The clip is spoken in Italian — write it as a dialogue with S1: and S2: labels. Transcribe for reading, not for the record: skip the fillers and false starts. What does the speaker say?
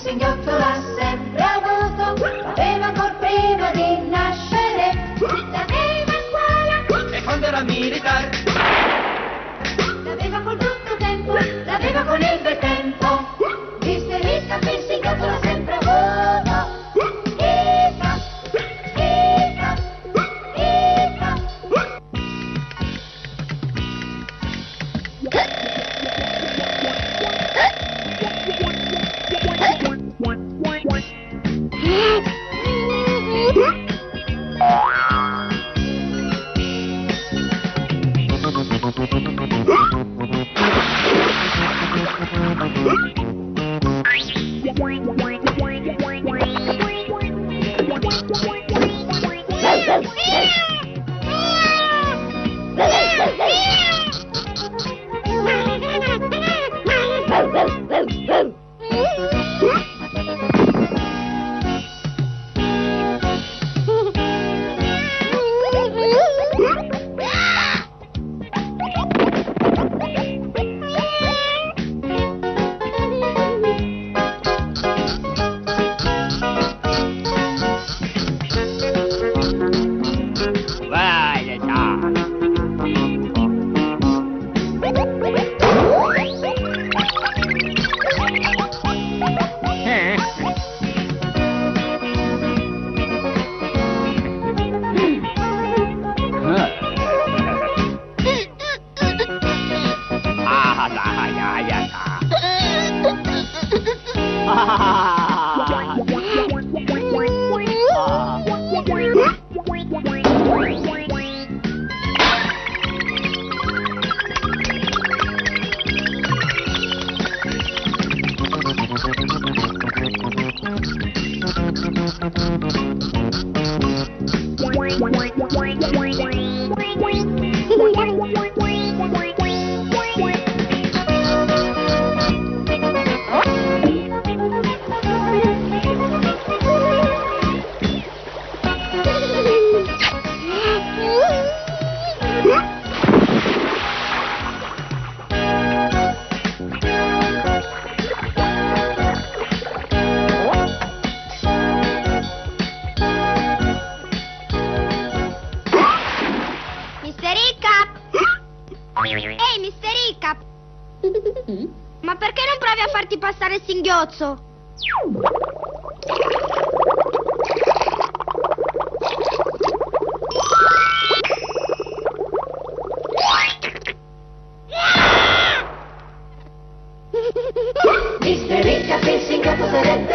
S1: singhiozzo l'ha sempre avuto, l'aveva ancor prima di nascere, l'aveva a scuola
S2: e quando era militare,
S1: l'aveva col brutto tempo, l'aveva con il bel tempo. Mister Hiccup il singhiozzo l'ha sempre avuto. Hiccup, Hiccup, Hiccup.
S3: Ehi, Mister Hiccup! Ma perché non provi a farti passare il singhiozzo?
S1: Mister Hiccup il singhiozzo sarebbe